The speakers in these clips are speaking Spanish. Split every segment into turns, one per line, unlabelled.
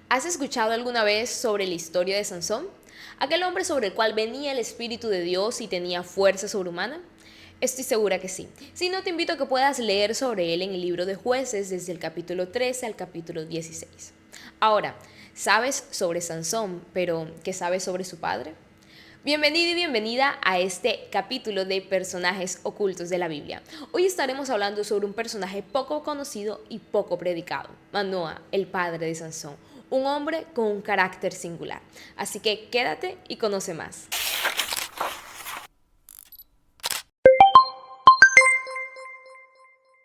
¿Has escuchado alguna vez sobre la historia de Sansón? Aquel hombre sobre el cual venía el Espíritu de Dios y tenía fuerza sobrehumana. Estoy segura que sí. Si no, te invito a que puedas leer sobre él en el libro de Jueces desde el capítulo 13 al capítulo 16. Ahora, sabes sobre Sansón, pero ¿qué sabes sobre su padre? Bienvenido y bienvenida a este capítulo de personajes ocultos de la Biblia. Hoy estaremos hablando sobre un personaje poco conocido y poco predicado, Manoa, el padre de Sansón, un hombre con un carácter singular. Así que quédate y conoce más.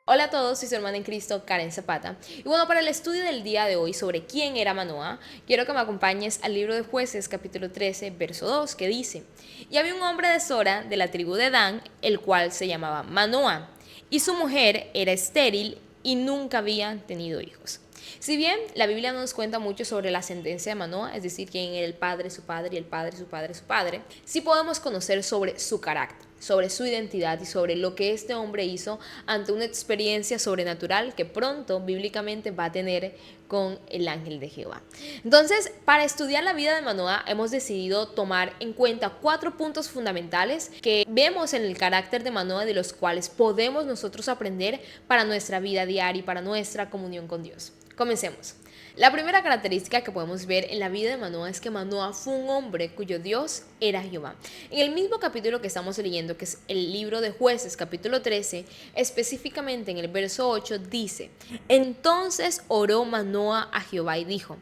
Hola a todos, soy su hermana en Cristo, Karen Zapata. Y bueno, para el estudio del día de hoy sobre quién era Manoa, quiero que me acompañes al libro de Jueces, capítulo 13, verso 2, que dice: Y había un hombre de Sora, de la tribu de Dan, el cual se llamaba Manoa, y su mujer era estéril y nunca había tenido hijos. Si bien la Biblia no nos cuenta mucho sobre la ascendencia de Manoa, es decir, quién era el padre, su padre y el padre, su padre, su padre, sí podemos conocer sobre su carácter, sobre su identidad y sobre lo que este hombre hizo ante una experiencia sobrenatural que pronto bíblicamente va a tener con el ángel de Jehová. Entonces, para estudiar la vida de Manoa hemos decidido tomar en cuenta 4 puntos fundamentales que vemos en el carácter de Manoa, de los cuales podemos nosotros aprender para nuestra vida diaria y para nuestra comunión con Dios. Comencemos. La primera característica que podemos ver en la vida de Manoa es que Manoa fue un hombre cuyo Dios era Jehová. En el mismo capítulo que estamos leyendo, que es el libro de Jueces, capítulo 13, específicamente en el verso 8, dice: Entonces oró Manoa a Jehová y dijo: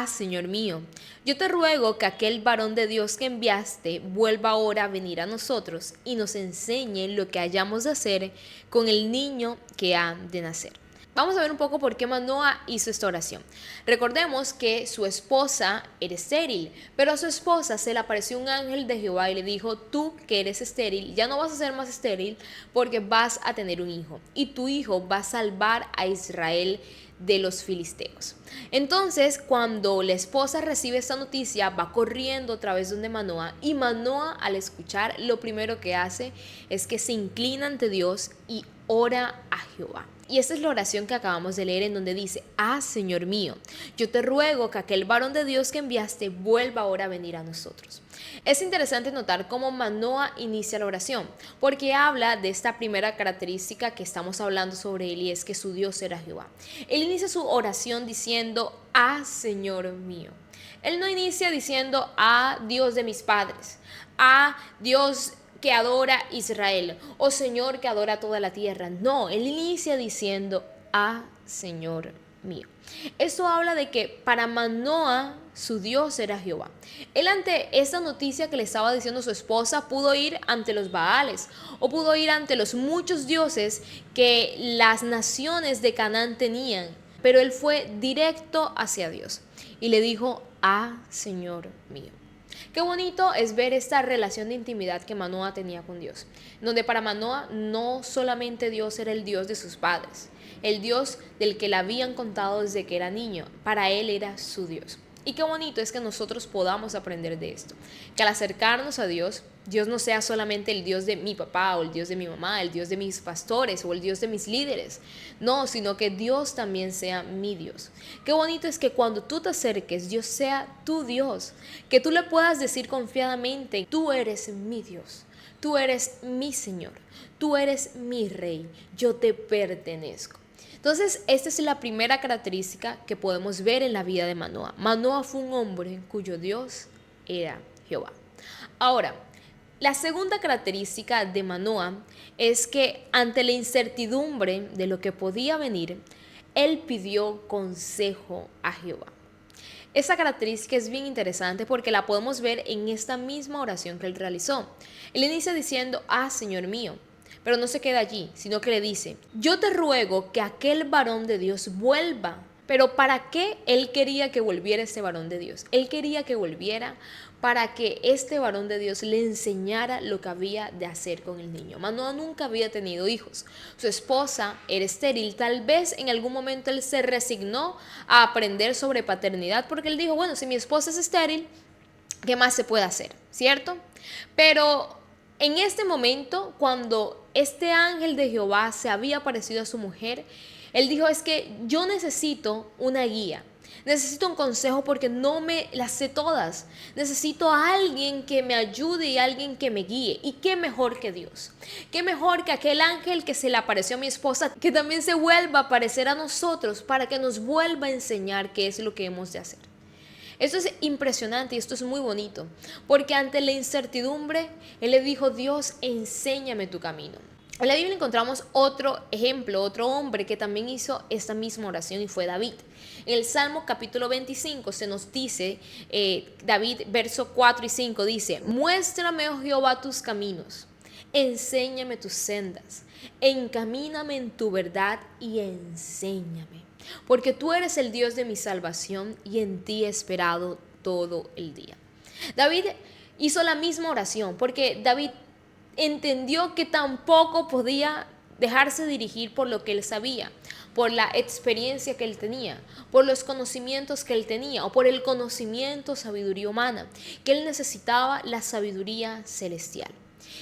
Señor mío, yo te ruego que aquel varón de Dios que enviaste vuelva ahora a venir a nosotros y nos enseñe lo que hayamos de hacer con el niño que ha de nacer. Vamos a ver un poco por qué Manoa hizo esta oración. Recordemos que su esposa era estéril, pero a su esposa se le apareció un ángel de Jehová y le dijo: tú que eres estéril, ya no vas a ser más estéril porque vas a tener un hijo y tu hijo va a salvar a Israel de los filisteos. Entonces, cuando la esposa recibe esta noticia, va corriendo otra vez donde Manoa, y Manoa, al escuchar, lo primero que hace es que se inclina ante Dios y ora a Jehová. Y esta es la oración que acabamos de leer, en donde dice: Señor mío, yo te ruego que aquel varón de Dios que enviaste vuelva ahora a venir a nosotros. Es interesante notar cómo Manoa inicia la oración, porque habla de esta primera característica que estamos hablando sobre él, y es que su Dios era Jehová. Él inicia su oración diciendo: Señor mío. Él no inicia diciendo: Dios de mis padres, Dios que adora Israel, o Señor que adora toda la tierra. No, él inicia diciendo: Señor mío. Esto habla de que para Manoa su Dios era Jehová. Él, ante esta noticia que le estaba diciendo su esposa, pudo ir ante los Baales o pudo ir ante los muchos dioses que las naciones de Canaán tenían, pero él fue directo hacia Dios y le dijo: Señor mío. Qué bonito es ver esta relación de intimidad que Manoa tenía con Dios, donde para Manoa no solamente Dios era el Dios de sus padres, el Dios del que le habían contado desde que era niño, para él era su Dios. Y qué bonito es que nosotros podamos aprender de esto, que al acercarnos a Dios, Dios no sea solamente el Dios de mi papá o el Dios de mi mamá, el Dios de mis pastores o el Dios de mis líderes, no, sino que Dios también sea mi Dios. Qué bonito es que cuando tú te acerques, Dios sea tu Dios, que tú le puedas decir confiadamente: tú eres mi Dios, tú eres mi Señor, tú eres mi Rey, yo te pertenezco. Entonces, esta es la primera característica que podemos ver en la vida de Manoa. Manoa fue un hombre cuyo Dios era Jehová. Ahora, la segunda característica de Manoa es que ante la incertidumbre de lo que podía venir, él pidió consejo a Jehová. Esa característica es bien interesante porque la podemos ver en esta misma oración que él realizó. Él inicia diciendo: Señor mío. Pero no se queda allí, sino que le dice: yo te ruego que aquel varón de Dios vuelva. Pero ¿para qué él quería que volviera este varón de Dios? Él quería que volviera para que este varón de Dios le enseñara lo que había de hacer con el niño. Manoa nunca había tenido hijos. Su esposa era estéril. Tal vez en algún momento él se resignó a aprender sobre paternidad, porque él dijo: bueno, si mi esposa es estéril, ¿qué más se puede hacer? ¿Cierto? Pero en este momento, cuando este ángel de Jehová se había aparecido a su mujer, él dijo: es que yo necesito una guía, Necesito un consejo porque no me las sé todas. Necesito a alguien que me ayude y alguien que me guíe. ¿Y qué mejor que Dios? ¿Qué mejor que aquel ángel que se le apareció a mi esposa, que también se vuelva a aparecer a nosotros para que nos vuelva a enseñar qué es lo que hemos de hacer? Esto es impresionante y esto es muy bonito, porque ante la incertidumbre, él le dijo: Dios, enséñame tu camino. En la Biblia encontramos otro ejemplo, otro hombre que también hizo esta misma oración y fue David. En el Salmo capítulo 25 se nos dice, David, verso 4 y 5 dice: muéstrame, oh Jehová, tus caminos, enséñame tus sendas, encamíname en tu verdad y enséñame. Porque tú eres el Dios de mi salvación y en ti he esperado todo el día. David hizo la misma oración porque David entendió que tampoco podía dejarse dirigir por lo que él sabía, por la experiencia que él tenía, por los conocimientos que él tenía o por el conocimiento, sabiduría humana, que él necesitaba la sabiduría celestial.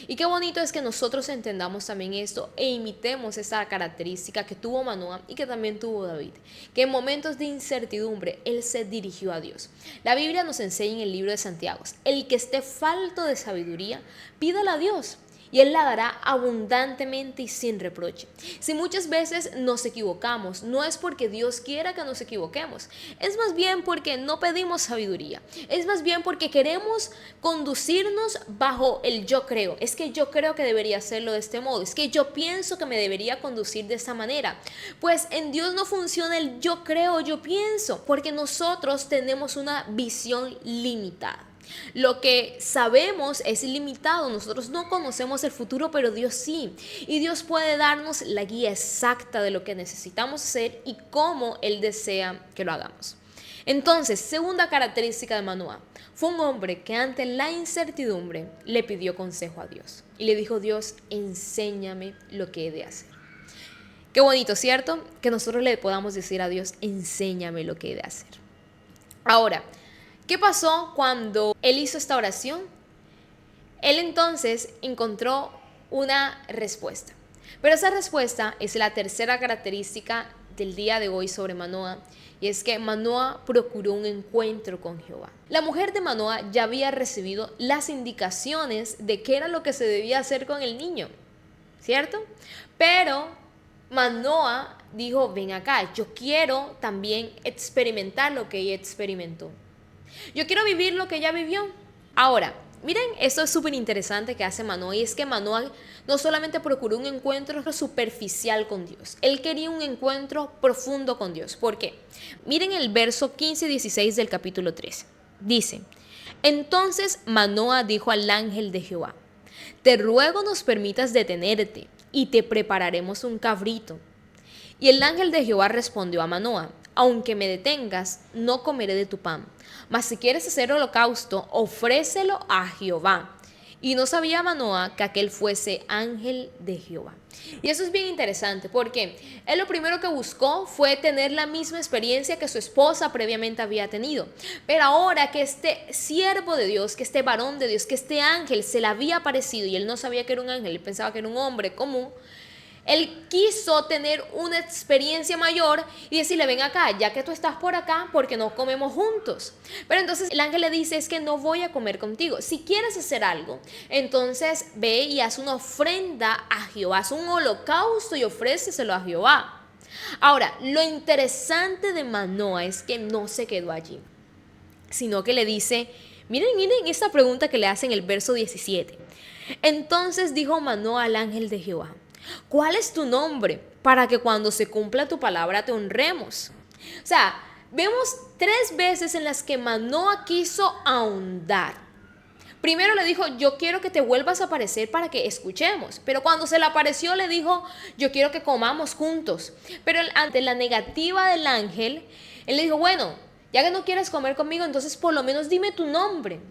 Y qué bonito es que nosotros entendamos también esto e imitemos esa característica que tuvo Manoah y que también tuvo David, que en momentos de incertidumbre él se dirigió a Dios. La Biblia nos enseña en el libro de Santiago: el que esté falto de sabiduría, pídala a Dios, y Él la dará abundantemente y sin reproche. Si muchas veces nos equivocamos, no es porque Dios quiera que nos equivoquemos, es más bien porque no pedimos sabiduría, es más bien porque queremos conducirnos bajo el yo creo. Es que yo creo que debería hacerlo de este modo, es que yo pienso que me debería conducir de esta manera. Pues en Dios no funciona el yo creo, yo pienso, porque nosotros tenemos una visión limitada. Lo que sabemos es limitado, nosotros no conocemos el futuro, pero Dios sí. Y Dios puede darnos la guía exacta de lo que necesitamos hacer y cómo Él desea que lo hagamos. Entonces, segunda característica de Manoah, fue un hombre que ante la incertidumbre le pidió consejo a Dios. Y le dijo: Dios, enséñame lo que he de hacer. Qué bonito, ¿cierto? Que nosotros le podamos decir a Dios: enséñame lo que he de hacer. Ahora, ¿qué pasó cuando él hizo esta oración? Él entonces encontró una respuesta. Pero esa respuesta es la tercera característica del día de hoy sobre Manoah, y es que Manoah procuró un encuentro con Jehová. La mujer de Manoah ya había recibido las indicaciones de qué era lo que se debía hacer con el niño, ¿cierto? Pero Manoah dijo: ven acá, yo quiero también experimentar lo que ella experimentó. Yo quiero vivir lo que ella vivió. Ahora, miren, esto es súper interesante que hace Manoah, y es que Manoah no solamente procuró un encuentro superficial con Dios, él quería un encuentro profundo con Dios. ¿Por qué? Miren el verso 15 y 16 del capítulo 13. Dice: entonces Manoah dijo al ángel de Jehová: te ruego nos permitas detenerte y te prepararemos un cabrito. Y el ángel de Jehová respondió a Manoah: aunque me detengas, no comeré de tu pan. Mas si quieres hacer holocausto, ofrécelo a Jehová. Y no sabía Manoah que aquel fuese ángel de Jehová. Y eso es bien interesante porque él lo primero que buscó fue tener la misma experiencia que su esposa previamente había tenido. Pero ahora que este siervo de Dios, que este varón de Dios, que este ángel se le había aparecido y él no sabía que era un ángel, él pensaba que era un hombre común, él quiso tener una experiencia mayor y decirle: ven acá, ya que tú estás por acá, ¿por qué no comemos juntos? Pero entonces el ángel le dice: es que no voy a comer contigo. Si quieres hacer algo, entonces ve y haz una ofrenda a Jehová, haz un holocausto y ofréceselo a Jehová. Ahora, lo interesante de Manoah es que no se quedó allí, sino que le dice, miren esta pregunta que le hace en el verso 17. Entonces dijo Manoah al ángel de Jehová: ¿cuál es tu nombre? Para que cuando se cumpla tu palabra te honremos. O sea, vemos 3 veces en las que Manoah quiso ahondar. Primero le dijo: yo quiero que te vuelvas a aparecer para que escuchemos. Pero cuando se le apareció le dijo: yo quiero que comamos juntos. Pero ante la negativa del ángel, él le dijo: bueno, ya que no quieres comer conmigo, entonces por lo menos dime tu nombre.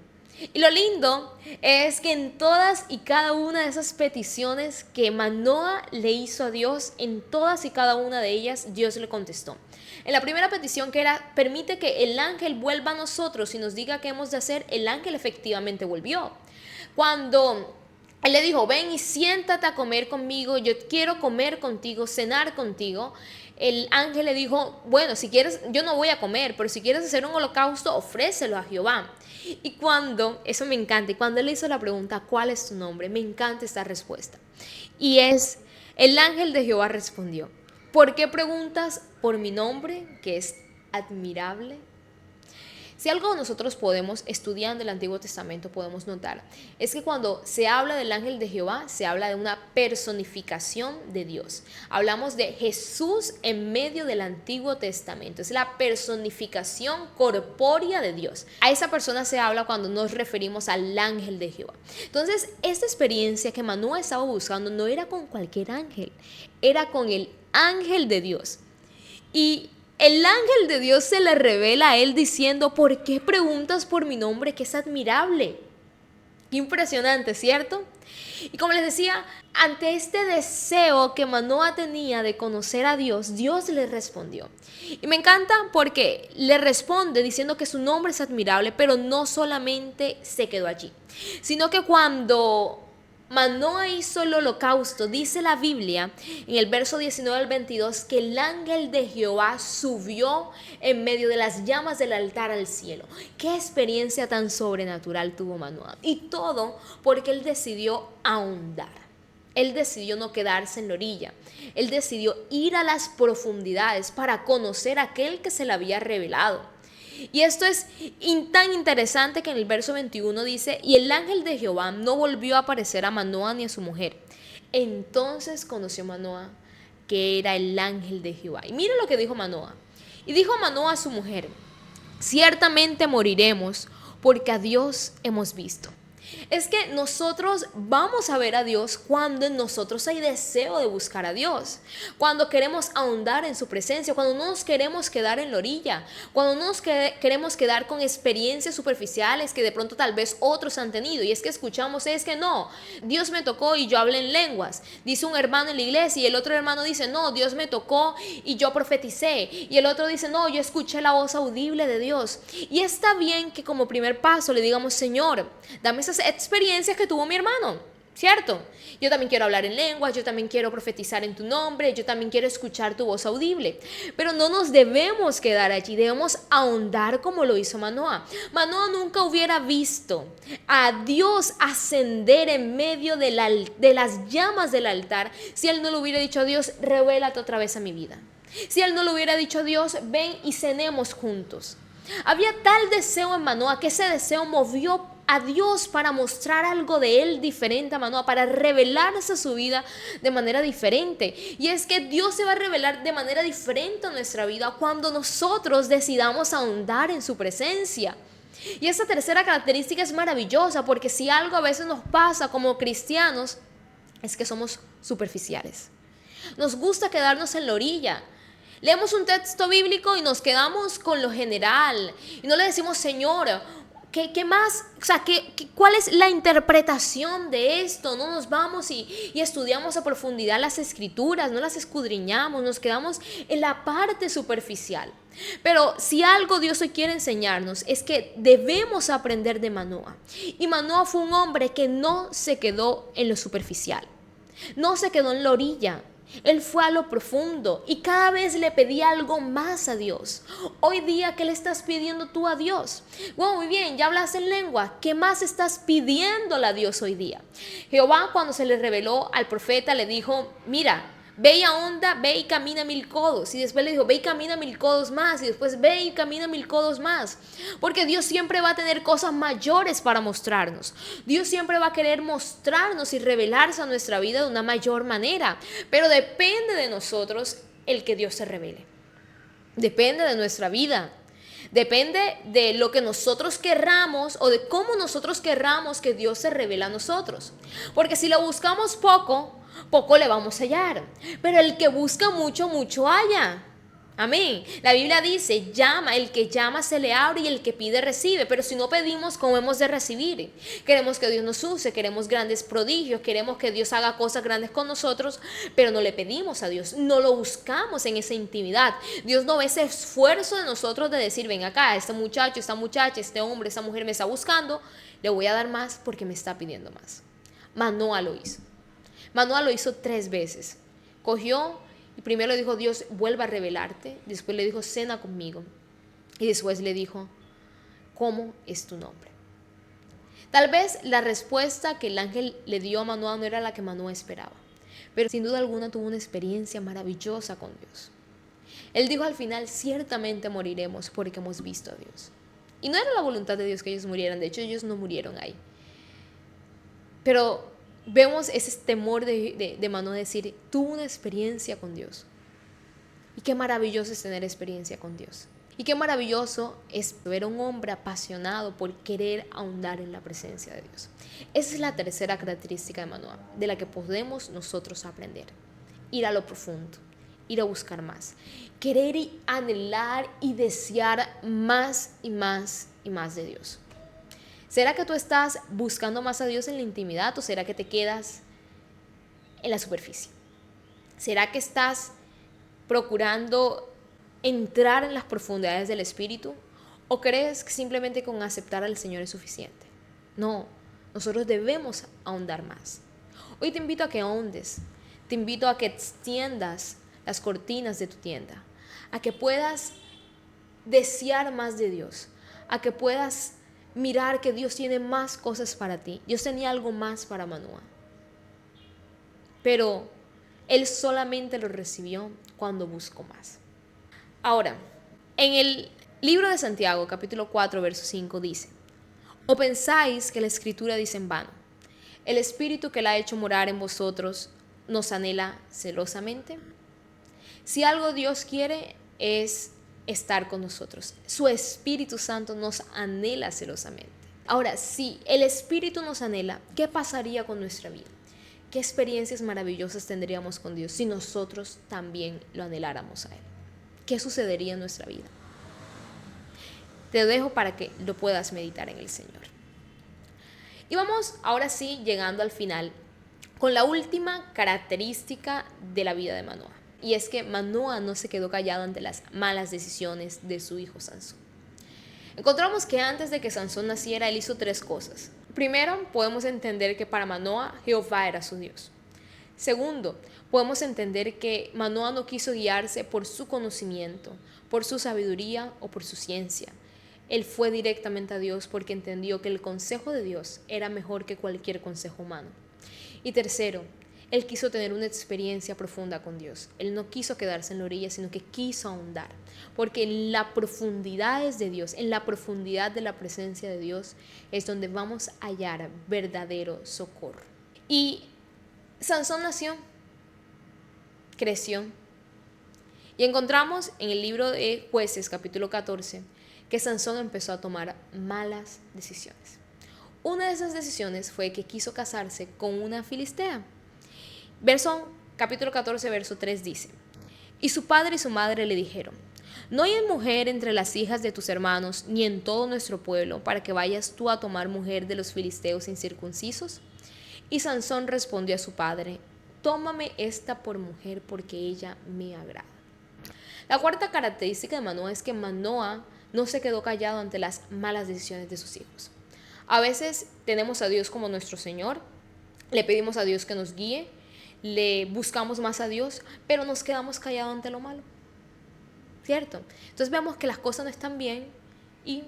Y lo lindo es que en todas y cada una de esas peticiones que Manoah le hizo a Dios, en todas y cada una de ellas Dios le contestó. En la primera petición, que era: permite que el ángel vuelva a nosotros y nos diga qué hemos de hacer, el ángel efectivamente volvió. Cuando él le dijo: ven y siéntate a comer conmigo, yo quiero comer contigo, cenar contigo, el ángel le dijo, bueno, si quieres, yo no voy a comer, pero si quieres hacer un holocausto, ofrécelo a Jehová. Y cuando, eso me encanta, y cuando él le hizo la pregunta, ¿cuál es tu nombre? Me encanta esta respuesta. Y es, el ángel de Jehová respondió, ¿por qué preguntas por mi nombre, que es admirable? Si algo nosotros podemos, estudiando el Antiguo Testamento, podemos notar, es que cuando se habla del ángel de Jehová, se habla de una personificación de Dios. Hablamos de Jesús en medio del Antiguo Testamento. Es la personificación corpórea de Dios. A esa persona se habla cuando nos referimos al ángel de Jehová. Entonces, esta experiencia que Manoah estaba buscando no era con cualquier ángel, era con el ángel de Dios. Y el ángel de Dios se le revela a él diciendo, ¿por qué preguntas por mi nombre que es admirable? Qué impresionante, ¿cierto? Y como les decía, ante este deseo que Manoah tenía de conocer a Dios, Dios le respondió. Y me encanta porque le responde diciendo que su nombre es admirable, pero no solamente se quedó allí, sino que cuando Manoah hizo el holocausto, dice la Biblia en el verso 19 al 22 que el ángel de Jehová subió en medio de las llamas del altar al cielo. Qué experiencia tan sobrenatural tuvo Manoah. Y todo porque él decidió ahondar. Él decidió no quedarse en la orilla. Él decidió ir a las profundidades para conocer a aquel que se le había revelado. Y esto es tan interesante que en el verso 21 dice, y el ángel de Jehová no volvió a aparecer a Manoah ni a su mujer. Entonces conoció Manoah que era el ángel de Jehová. Y mira lo que dijo Manoah. Y dijo Manoah a su mujer, ciertamente moriremos porque a Dios hemos visto. Es que nosotros vamos a ver a Dios cuando en nosotros hay deseo de buscar a Dios, cuando queremos ahondar en su presencia, cuando no nos queremos quedar en la orilla, cuando no nos queremos quedar con experiencias superficiales que de pronto tal vez otros han tenido. Y es que escuchamos, es que no, Dios me tocó y yo hablé en lenguas, dice un hermano en la iglesia, y el otro hermano dice, no, Dios me tocó y yo profeticé, y el otro dice, no, yo escuché la voz audible de Dios. Y está bien que como primer paso le digamos, Señor, dame esas experiencias que tuvo mi hermano, ¿cierto? Yo también quiero hablar en lenguas, yo también quiero profetizar en tu nombre, yo también quiero escuchar tu voz audible. Pero no nos debemos quedar allí, debemos ahondar como lo hizo Manoah. Manoah nunca hubiera visto a Dios ascender en medio de las llamas del altar si él no le hubiera dicho a Dios, revélate otra vez a mi vida. Si él no le hubiera dicho a Dios, ven y cenemos juntos. Había tal deseo en Manoah que ese deseo movió a Dios para mostrar algo de él diferente a Manoah, para revelarse a su vida de manera diferente. Y es que Dios se va a revelar de manera diferente a nuestra vida cuando nosotros decidamos ahondar en su presencia. Y esa tercera característica es maravillosa porque si algo a veces nos pasa como cristianos es que somos superficiales. Nos gusta quedarnos en la orilla. Leemos un texto bíblico y nos quedamos con lo general y no le decimos, Señor, ¿qué más? O sea, ¿cuál es la interpretación de esto? No nos vamos y estudiamos a profundidad las escrituras, no las escudriñamos, nos quedamos en la parte superficial. Pero si algo Dios hoy quiere enseñarnos es que debemos aprender de Manoah. Y Manoah fue un hombre que no se quedó en lo superficial, no se quedó en la orilla. Él fue a lo profundo y cada vez le pedía algo más a Dios. Hoy día, ¿qué le estás pidiendo tú a Dios? Bueno, muy bien, ya hablas en lengua. ¿Qué más estás pidiéndole a Dios hoy día? Jehová, cuando se le reveló al profeta, le dijo, mira, ve y ahonda, ve y camina 1000 codos. Y después le dijo, ve y camina 1000 codos más. Y después ve y camina 1000 codos más. Porque Dios siempre va a tener cosas mayores para mostrarnos. Dios siempre va a querer mostrarnos y revelarse a nuestra vida de una mayor manera. Pero depende de nosotros el que Dios se revele. Depende de nuestra vida. Depende de lo que nosotros querramos o de cómo nosotros querramos que Dios se revele a nosotros. Porque si lo buscamos poco le vamos a hallar. Pero el que busca mucho, mucho halla. Amén. La Biblia dice, llama, el que llama se le abre y el que pide recibe. Pero si no pedimos, ¿cómo hemos de recibir? Queremos que Dios nos use, queremos grandes prodigios, queremos que Dios haga cosas grandes con nosotros, pero no le pedimos a Dios, no lo buscamos en esa intimidad. Dios no ve ese esfuerzo de nosotros de decir, ven acá, este muchacho, esta muchacha, este hombre, esta mujer me está buscando, le voy a dar más porque me está pidiendo más. Manoah lo hizo. Manoah lo hizo 3 veces. Cogió Y primero le dijo, Dios, vuelva a revelarte. Después le dijo, cena conmigo. Y después le dijo, ¿cómo es tu nombre? Tal vez la respuesta que el ángel le dio a Manoah no era la que Manoah esperaba, pero sin duda alguna tuvo una experiencia maravillosa con Dios. Él dijo al final, ciertamente moriremos porque hemos visto a Dios. Y no era la voluntad de Dios que ellos murieran, de hecho ellos no murieron ahí. Pero vemos ese temor de Manoah decir, tuvo una experiencia con Dios. Y qué maravilloso es tener experiencia con Dios. Y qué maravilloso es ver a un hombre apasionado por querer ahondar en la presencia de Dios. Esa es la tercera característica de Manoah, de la que podemos nosotros aprender. Ir a lo profundo, ir a buscar más. Querer y anhelar y desear más y más y más de Dios. ¿Será que tú estás buscando más a Dios en la intimidad o será que te quedas en la superficie? ¿Será que estás procurando entrar en las profundidades del Espíritu? ¿O crees que simplemente con aceptar al Señor es suficiente? No, nosotros debemos ahondar más. Hoy te invito a que ahondes, te invito a que extiendas las cortinas de tu tienda, a que puedas desear más de Dios, a que puedas mirar que Dios tiene más cosas para ti. Dios tenía algo más para Manoah, pero él solamente lo recibió cuando buscó más. Ahora, en el libro de Santiago, capítulo 4, verso 5 dice, ¿o pensáis que la Escritura dice en vano? El Espíritu que la ha hecho morar en vosotros nos anhela celosamente. Si algo Dios quiere es estar con nosotros. Su Espíritu Santo nos anhela celosamente. Ahora, si el Espíritu nos anhela, ¿qué pasaría con nuestra vida? ¿Qué experiencias maravillosas tendríamos con Dios si nosotros también lo anheláramos a Él? ¿Qué sucedería en nuestra vida? Te dejo para que lo puedas meditar en el Señor. Y vamos ahora sí llegando al final con la última característica de la vida de Manoah. Y es que Manoah no se quedó callado ante las malas decisiones de su hijo Sansón. Encontramos que antes de que Sansón naciera, él hizo 3 cosas. Primero, podemos entender que para Manoah Jehová era su Dios. Segundo, podemos entender que Manoah no quiso guiarse por su conocimiento, por su sabiduría o por su ciencia. Él fue directamente a Dios porque entendió que el consejo de Dios era mejor que cualquier consejo humano. Y tercero, él quiso tener una experiencia profunda con Dios. Él no quiso quedarse en la orilla, sino que quiso ahondar. Porque en la profundidad de Dios, en la profundidad de la presencia de Dios, es donde vamos a hallar verdadero socorro. Y Sansón nació, creció. Y encontramos en el libro de Jueces, capítulo 14, que Sansón empezó a tomar malas decisiones. Una de esas decisiones fue que quiso casarse con una filistea. Capítulo 14, verso 3 dice, y su padre y su madre le dijeron, no hay mujer entre las hijas de tus hermanos, ni en todo nuestro pueblo, para que vayas tú a tomar mujer de los filisteos incircuncisos. Y Sansón respondió a su padre, tómame esta por mujer, porque ella me agrada. La cuarta característica de Manoah es que Manoah no se quedó callado ante las malas decisiones de sus hijos. A veces tenemos a Dios como nuestro Señor, le pedimos a Dios que nos guíe, le buscamos más a Dios, pero nos quedamos callados ante lo malo, ¿cierto? Entonces vemos que las cosas no están bien y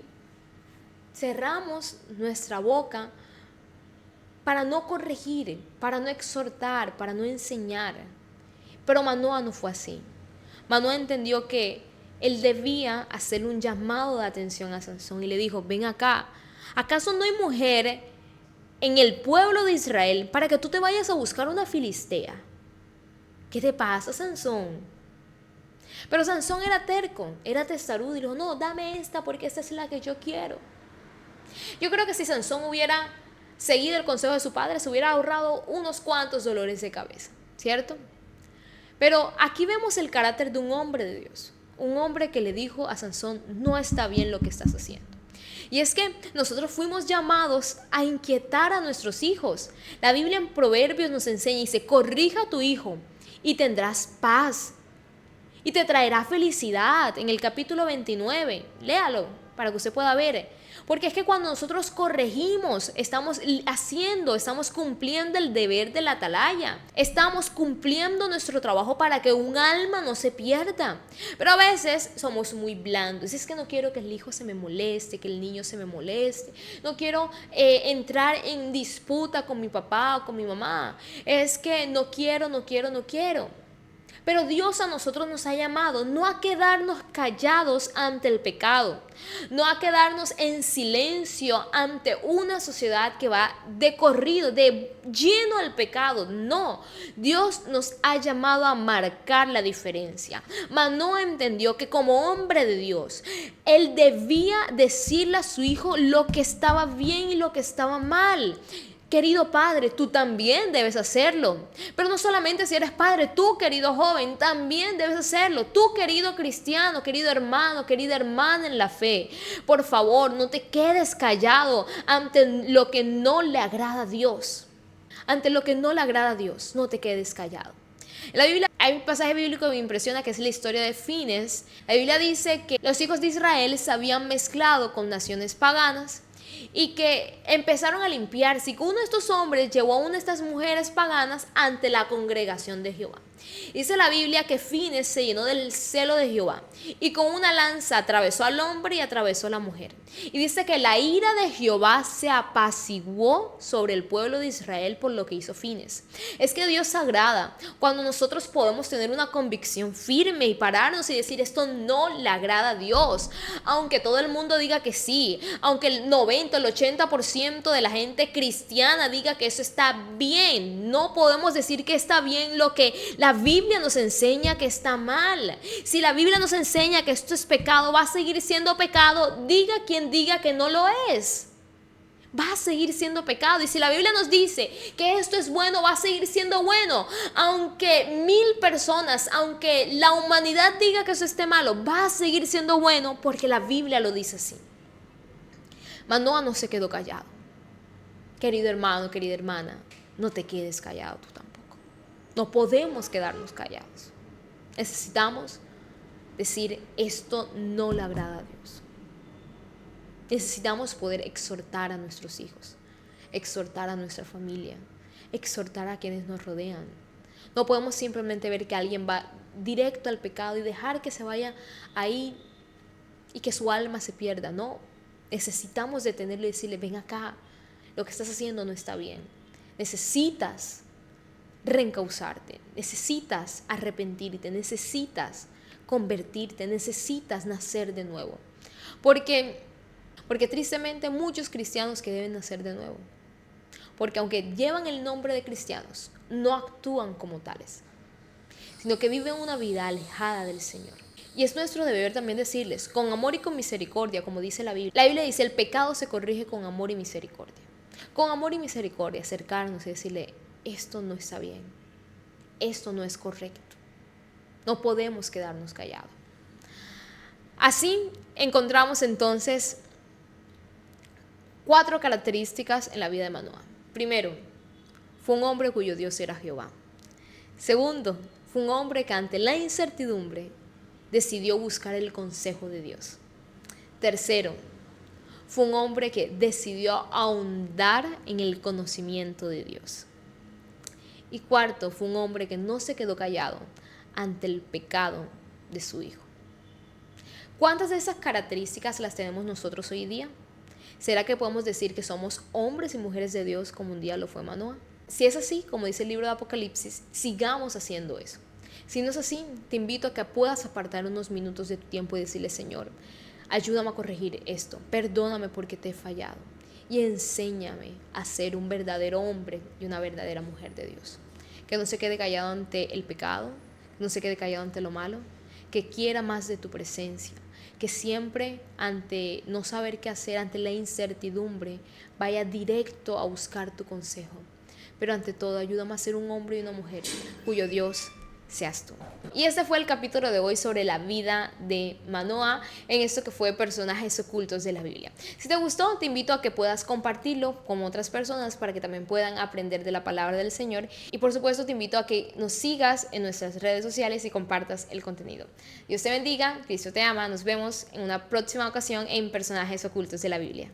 cerramos nuestra boca para no corregir, para no exhortar, para no enseñar. Pero Manoah no fue así. Manoah entendió que él debía hacerle un llamado de atención a Sansón y le dijo, ven acá, ¿acaso no hay mujer en el pueblo de Israel para que tú te vayas a buscar una filistea? ¿Qué te pasa, Sansón? Pero Sansón era terco, era testarudo y dijo, no, dame esta porque esta es la que yo quiero. Yo creo que si Sansón hubiera seguido el consejo de su padre, se hubiera ahorrado unos cuantos dolores de cabeza, ¿cierto? Pero aquí vemos el carácter de un hombre de Dios, un hombre que le dijo a Sansón, no está bien lo que estás haciendo. Y es que nosotros fuimos llamados a inquietar a nuestros hijos. La Biblia en Proverbios nos enseña y dice, corrija a tu hijo y tendrás paz y te traerá felicidad. En el capítulo 29, léalo. para que usted pueda ver. Porque es que cuando nosotros corregimos, estamos cumpliendo el deber de la atalaya. Estamos cumpliendo nuestro trabajo para que un alma no se pierda. Pero a veces somos muy blandos. Es que no quiero que el hijo se me moleste, que el niño se me moleste. No quiero entrar en disputa con mi papá o con mi mamá. Es que no quiero. Pero Dios a nosotros nos ha llamado no a quedarnos callados ante el pecado, no a quedarnos en silencio ante una sociedad que va de corrido, de lleno al pecado. No, Dios nos ha llamado a marcar la diferencia. Manoah entendió que como hombre de Dios, él debía decirle a su hijo lo que estaba bien y lo que estaba mal. Querido padre, tú también debes hacerlo. Pero no solamente si eres padre, tú, querido joven, también debes hacerlo. Tú, querido cristiano, querido hermano, querida hermana en la fe. Por favor, no te quedes callado ante lo que no le agrada a Dios. Ante lo que no le agrada a Dios, no te quedes callado. En la Biblia hay un pasaje bíblico que me impresiona, que es la historia de Fines. La Biblia dice que los hijos de Israel se habían mezclado con naciones paganas y que empezaron a limpiarse, y que uno de estos hombres llevó a una de estas mujeres paganas ante la congregación de Jehová. Dice la Biblia que Fines se llenó del celo de Jehová y con una lanza atravesó al hombre y atravesó a la mujer. Y dice que la ira de Jehová se apaciguó sobre el pueblo de Israel por lo que hizo Fines. Es que Dios se agrada cuando nosotros podemos tener una convicción firme y pararnos y decir: esto no le agrada a Dios. Aunque todo el mundo diga que sí, aunque el 90, el 80% de la gente cristiana diga que eso está bien, no podemos decir que está bien lo que la Biblia nos enseña que está mal. Si la Biblia nos enseña que esto es pecado, va a seguir siendo pecado, diga quien diga que no lo es. Va a seguir siendo pecado. Y si la Biblia nos dice que esto es bueno, va a seguir siendo bueno. Aunque 1000 personas, aunque la humanidad diga que eso esté malo, va a seguir siendo bueno porque la Biblia lo dice así. Manoah no se quedó callado. Querido hermano, querida hermana, no te quedes callado tú tampoco. No podemos quedarnos callados. Necesitamos decir: esto no le agrada a Dios. Necesitamos poder exhortar a nuestros hijos, exhortar a nuestra familia, exhortar a quienes nos rodean. No podemos simplemente ver que alguien va directo al pecado y dejar que se vaya ahí y que su alma se pierda. No, necesitamos detenerlo y decirle: ven acá, lo que estás haciendo no está bien. Necesitas reencauzarte, necesitas arrepentirte, necesitas convertirte, necesitas nacer de nuevo. Porque tristemente muchos cristianos que deben nacer de nuevo, porque aunque llevan el nombre de cristianos, no actúan como tales, sino que viven una vida alejada del Señor. Y es nuestro deber también decirles, con amor y con misericordia, como dice la Biblia. La Biblia dice: el pecado se corrige con amor y misericordia. Con amor y misericordia, acercarnos y decirle: esto no está bien, esto no es correcto. No podemos quedarnos callados. Así encontramos entonces 4 características en la vida de Manoah. Primero, fue un hombre cuyo Dios era Jehová. Segundo, fue un hombre que ante la incertidumbre decidió buscar el consejo de Dios. Tercero, fue un hombre que decidió ahondar en el conocimiento de Dios. Y cuarto, fue un hombre que no se quedó callado ante el pecado de su hijo. ¿Cuántas de esas características las tenemos nosotros hoy día? ¿Será que podemos decir que somos hombres y mujeres de Dios como un día lo fue Manoah? Si es así, como dice el libro de Apocalipsis, sigamos haciendo eso. Si no es así, te invito a que puedas apartar unos minutos de tu tiempo y decirle: Señor, ayúdame a corregir esto, perdóname porque te he fallado y enséñame a ser un verdadero hombre y una verdadera mujer de Dios. Que no se quede callado ante el pecado, que no se quede callado ante lo malo, que quiera más de tu presencia, que siempre ante no saber qué hacer, ante la incertidumbre, vaya directo a buscar tu consejo. Pero ante todo, ayúdame a ser un hombre y una mujer cuyo Dios seas tú. Y este fue el capítulo de hoy sobre la vida de Manoah en esto que fue personajes ocultos de la Biblia. Si te gustó, te invito a que puedas compartirlo con otras personas para que también puedan aprender de la palabra del Señor. Y por supuesto te invito a que nos sigas en nuestras redes sociales y compartas el contenido. Dios te bendiga, Cristo te ama, nos vemos en una próxima ocasión en Personajes Ocultos de la Biblia.